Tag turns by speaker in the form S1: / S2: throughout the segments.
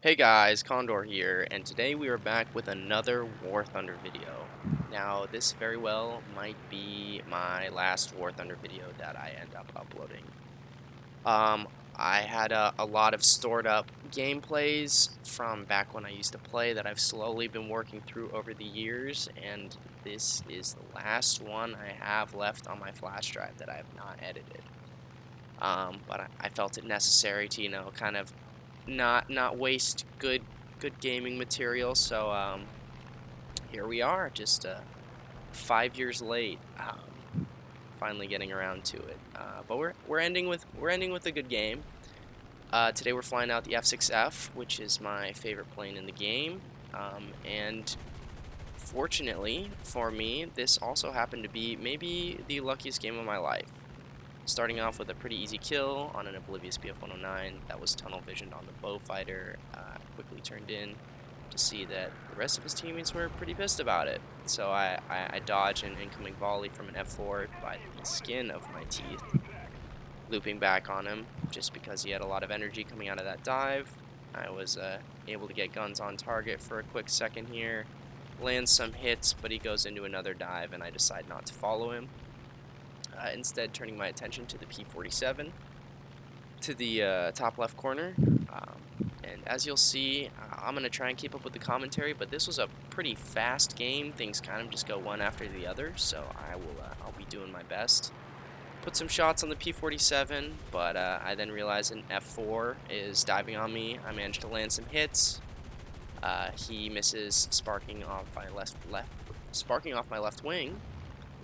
S1: Hey guys, Condor here, and today we are back with another War Thunder video. Now, this very well might be my last War Thunder video that I end up uploading. I had a lot of stored up gameplays from back when I used to play that I've slowly been working through over the years, and this is the last one I have left on my flash drive that I have not edited. But I felt it necessary to, kind of not waste good gaming material. So here we are, just 5 years late, finally getting around to it. But we're ending with a good game. Today we're flying out the F6F, which is my favorite plane in the game, and fortunately for me, this also happened to be maybe the luckiest game of my life. Starting off with a pretty easy kill on an oblivious BF-109 that was tunnel visioned on the bow fighter, quickly turned in to see that the rest of his teammates were pretty pissed about it. So I dodge an incoming volley from an F4 by the skin of my teeth, looping back on him just because he had a lot of energy coming out of that dive. I was able to get guns on target for a quick second here, land some hits, but he goes into another dive and I decide not to follow him. Instead turning my attention to the P-47 to the top left corner. And as you'll see, I'm going to try and keep up with the commentary, but this was a pretty fast game. Things kind of just go one after the other, so I'll be doing my best. Put some shots on the P-47, but I then realized an F4 is diving on me. I managed to land some hits. He misses, sparking off my left wing.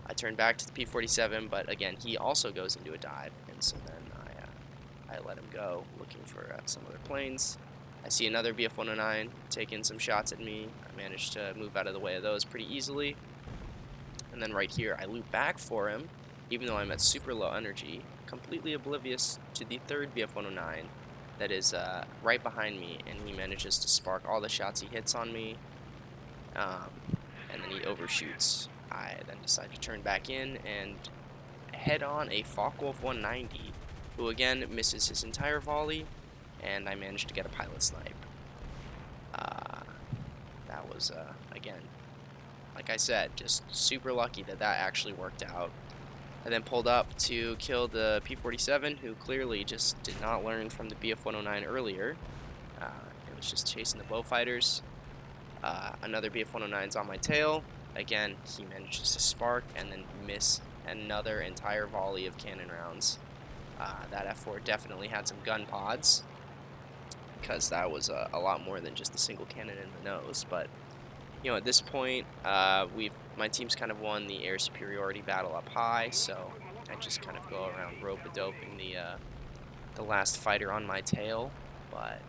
S1: I turn back to the P-47, but again, he also goes into a dive, and so then I let him go, looking for some other planes. I see another BF-109 taking some shots at me. I managed to move out of the way of those pretty easily. And then right here, I loop back for him, even though I'm at super low energy, completely oblivious to the third BF-109 that is right behind me, and he manages to spark all the shots he hits on me, and then he overshoots. I then decide to turn back in and head on a Focke-Wulf 190, who again misses his entire volley, and I managed to get a pilot snipe. That was, again, like I said, just super lucky that that actually worked out. I then pulled up to kill the P-47, who clearly just did not learn from the BF-109 earlier. It was just chasing the bow fighters. Another BF-109's on my tail. Again, he manages to spark and then miss another entire volley of cannon rounds. That F4 definitely had some gun pods, because that was a lot more than just a single cannon in the nose. But at this point, my team's kind of won the air superiority battle up high, so I just kind of go around rope-a-doping the last fighter on my tail. But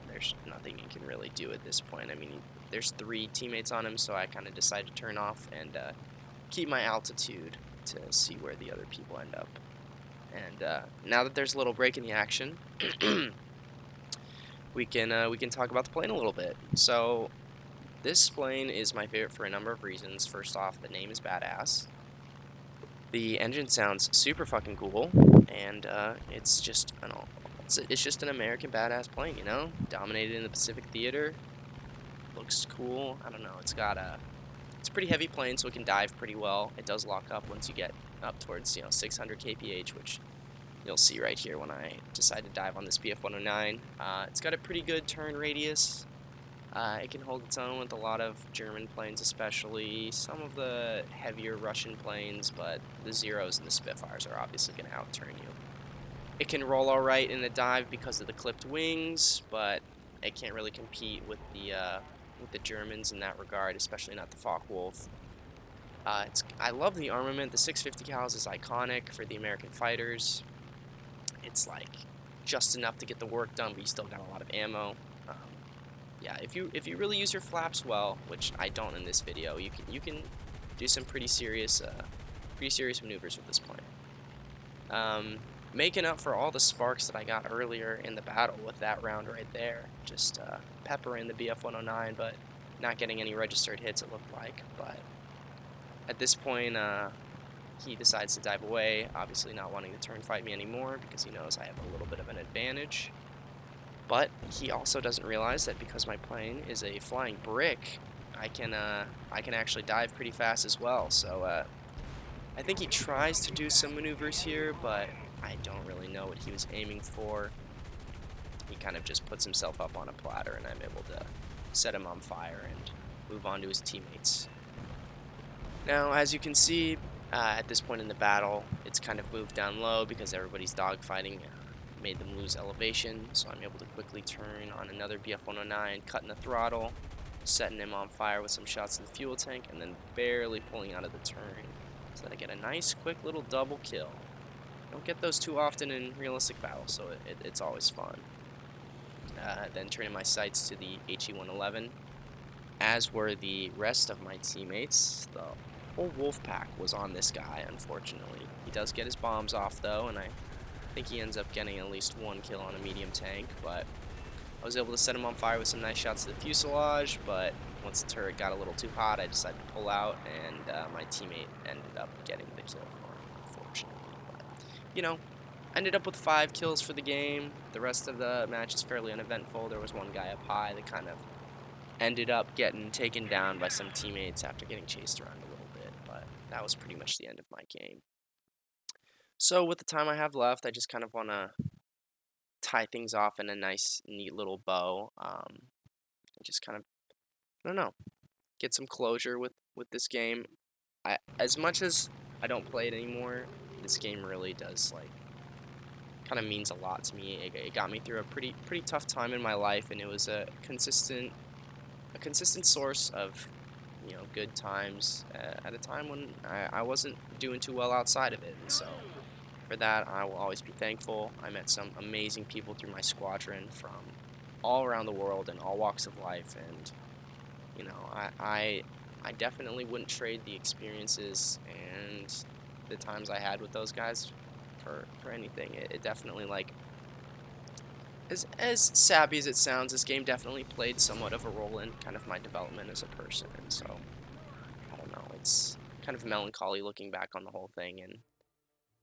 S1: there's nothing you can really do at this point. I mean, there's 3 teammates on him, so I kind of decide to turn off and keep my altitude to see where the other people end up. And now that there's a little break in the action, we can talk about the plane a little bit. So this plane is my favorite for a number of reasons. First off, the name is badass. The engine sounds super fucking cool, and it's just it's just an American badass plane, dominated in the Pacific Theater. Looks cool. I don't know. It's a pretty heavy plane, so it can dive pretty well. It does lock up once you get up towards 600 kph, which you'll see right here when I decide to dive on this BF-109. It's got a pretty good turn radius. It can hold its own with a lot of German planes, especially some of the heavier Russian planes, but the Zeros and the Spitfires are obviously going to outturn you. It can roll alright in the dive because of the clipped wings, but it can't really compete with the Germans in that regard, especially not the Focke-Wulf. I love the armament. The 650 cals is iconic for the American fighters. It's like just enough to get the work done, but you still got a lot of ammo. Yeah, if you really use your flaps well, which I don't in this video, you can do some pretty serious maneuvers with this plane. Making up for all the sparks that I got earlier in the battle with that round right there. Just peppering the BF-109, but not getting any registered hits, it looked like. But at this point, he decides to dive away, obviously not wanting to turn fight me anymore because he knows I have a little bit of an advantage. But he also doesn't realize that because my plane is a flying brick, I can actually dive pretty fast as well. So I think he tries to do some maneuvers here, but I don't really know what he was aiming for. He kind of just puts himself up on a platter, and I'm able to set him on fire and move on to his teammates. Now, as you can see, at this point in the battle, it's kind of moved down low because everybody's dogfighting made them lose elevation, so I'm able to quickly turn on another BF-109, cutting the throttle, setting him on fire with some shots in the fuel tank, and then barely pulling out of the turn so that I get a nice, quick little double kill. Don't get those too often in realistic battles, so it's always fun. Then turning my sights to the HE-111, as were the rest of my teammates. The whole wolf pack was on this guy, unfortunately. He does get his bombs off, though, and I think he ends up getting at least one kill on a medium tank, but I was able to set him on fire with some nice shots to the fuselage, but once the turret got a little too hot, I decided to pull out, and my teammate ended up getting the kill for him, unfortunately. But, you know, ended up with 5 kills for the game. The rest of the match is fairly uneventful. There was one guy up high that kind of ended up getting taken down by some teammates after getting chased around a little bit, but that was pretty much the end of my game. So with the time I have left, I just kind of want to tie things off in a nice, neat little bow. And just kind of, I don't know, get some closure with this game. As much as I don't play it anymore, this game really does like kind of means a lot to me. It got me through a pretty tough time in my life, and it was a consistent source of good times at a time when I wasn't doing too well outside of it. And so for that, I will always be thankful. I met some amazing people through my squadron from all around the world and all walks of life, and I definitely wouldn't trade the experiences and the times I had with those guys for anything. It definitely, like, as sappy as it sounds, this game definitely played somewhat of a role in kind of my development as a person. And so I don't know, it's kind of melancholy looking back on the whole thing and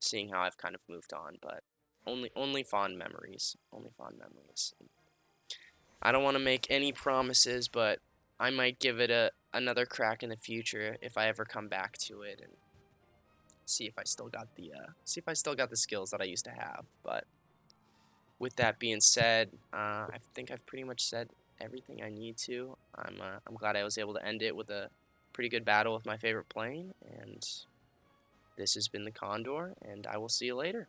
S1: seeing how I've kind of moved on, but only fond memories. Only fond memories. I don't want to make any promises, but I might give it another crack in the future if I ever come back to it and see if I still got the skills that I used to have. But with that being said, I think I've pretty much said everything I need to. I'm glad I was able to end it with a pretty good battle with my favorite plane, and this has been the Condor, and I will see you later.